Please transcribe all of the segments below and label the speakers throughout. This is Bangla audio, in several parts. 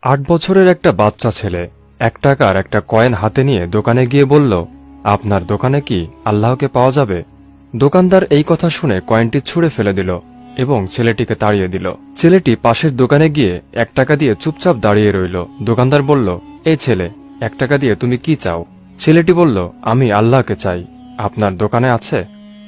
Speaker 1: 8 বছরের একটা বাচ্চা ছেলে 1 টাকার একটা কয়েন হাতে নিয়ে দোকানে গিয়ে বলল, আপনার দোকানে কি আল্লাহকে পাওয়া যাবে? দোকানদার এই কথা শুনে কয়েনটি ছুঁড়ে ফেলে দিল এবং ছেলেটিকে তাড়িয়ে দিল। ছেলেটি পাশের দোকানে গিয়ে 1 টাকা দিয়ে চুপচাপ দাঁড়িয়ে রইল। দোকানদার বলল, এই ছেলে, 1 টাকা দিয়ে তুমি কি চাও? ছেলেটি বলল, আমি আল্লাহকে চাই, আপনার দোকানে আছে?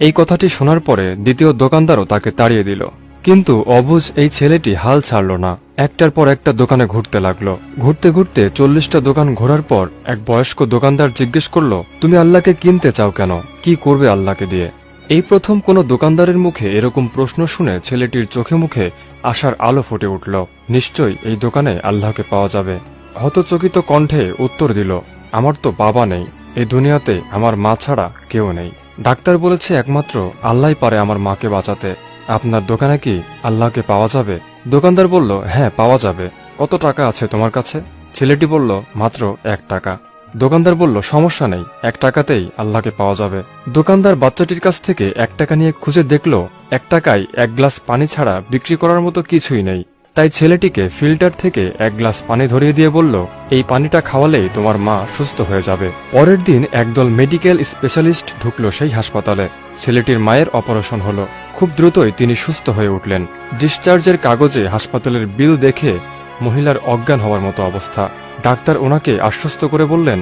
Speaker 1: এই কথাটি শোনার পরে দ্বিতীয় দোকানদারও তাকে তাড়িয়ে দিল। কিন্তু অবুঝ এই ছেলেটি হাল ছাড়ল না, একটার পর একটা দোকানে ঘুরতে লাগলো। ঘুরতে ঘুরতে 40টা দোকান ঘোরার পর এক বয়স্ক দোকানদার জিজ্ঞেস করল, তুমি আল্লাহকে কিনতে চাও কেন? কি করবে আল্লাহকে দিয়ে? এই প্রথম কোন দোকানদারের মুখে এরকম প্রশ্ন শুনে ছেলেটির চোখে মুখে আশার আলো ফুটে উঠল। নিশ্চয়ই এই দোকানে আল্লাহকে পাওয়া যাবে। হতচকিত কণ্ঠে উত্তর দিল, আমার তো বাবা নেই, এই দুনিয়াতে আমার মা ছাড়া কেউ নেই। ডাক্তার বলেছে একমাত্র আল্লাহই পারে আমার মাকে বাঁচাতে। আপনার দোকানে কি আল্লাহকে পাওয়া যাবে? দোকানদার বলল, হ্যাঁ পাওয়া যাবে। কত টাকা আছে তোমার কাছে? ছেলেটি বলল, মাত্র 1 টাকা। দোকানদার বলল, সমস্যা নেই, 1 টাকাতেই আল্লাহকে পাওয়া যাবে। দোকানদার বাচ্চাটির কাছ থেকে 1 টাকা নিয়ে খুঁজে দেখল 1 টাকায় 1 গ্লাস পানি ছাড়া বিক্রি করার মতো কিছুই নেই। তাই ছেলেটিকে ফিল্টার থেকে 1 গ্লাস পানি ধরিয়ে দিয়ে বলল, এই পানিটা খাওয়ালেই তোমার মা সুস্থ হয়ে যাবে। পরের দিন একদল মেডিকেল স্পেশালিস্ট ঢুকলো সেই হাসপাতালে। ছেলেটির মায়ের অপারেশন হলো। খুব দ্রুতই তিনি সুস্থ হয়ে উঠলেন। ডিসচার্জের কাগজে হাসপাতালের বিল দেখে মহিলার অজ্ঞান হওয়ার মতো অবস্থা। ডাক্তার ওনাকে আশ্বস্ত করে বললেন,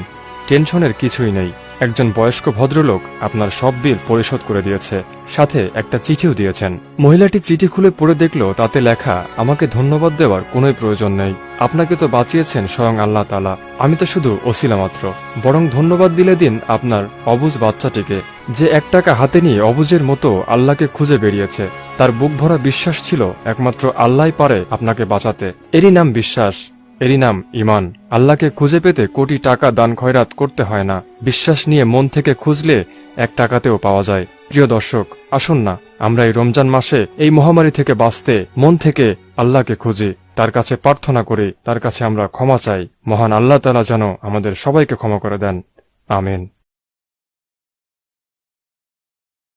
Speaker 1: টেনশনের কিছুই নেই, একজন বয়স্ক ভদ্রলোক আপনার সব বিল পরিশোধ করে দিয়েছে, সাথে একটা চিঠিও দিয়েছেন। মহিলাটি চিঠি খুলে পড়ে দেখল তাতে লেখা, আমাকে ধন্যবাদ দেওয়ার কোনো প্রয়োজন নেই, আপনাকে তো বাঁচিয়েছেন স্বয়ং আল্লাহ তাআলা, আমি তো শুধু ওসিলা মাত্র। বরং ধন্যবাদ দিলে দিন আপনার অবুঝ বাচ্চাটিকে, যে 1 টাকা হাতে নিয়ে অবুঝের মতো আল্লাহকে খুঁজে বেরিয়েছে। তার বুক ভরা বিশ্বাস ছিল একমাত্র আল্লাহই পারে আপনাকে বাঁচাতে। এরই নাম বিশ্বাস, এরই নাম ঈমান। আল্লাহকে খুঁজে পেতে কোটি টাকা দান খয়রাত করতে হয় না, বিশ্বাস নিয়ে মন থেকে খুঁজলে 1 টাকাতেও পাওয়া যায়। প্রিয় দর্শক, আসুন না আমরা এই রমজান মাসে এই মহামারী থেকে বাঁচতে মন থেকে আল্লাহকে খুঁজি, তার কাছে প্রার্থনা করি, তার কাছে আমরা ক্ষমা চাই। মহান আল্লাহ তাআলা যেন আমাদের সবাইকে ক্ষমা করে দেন। আমিন।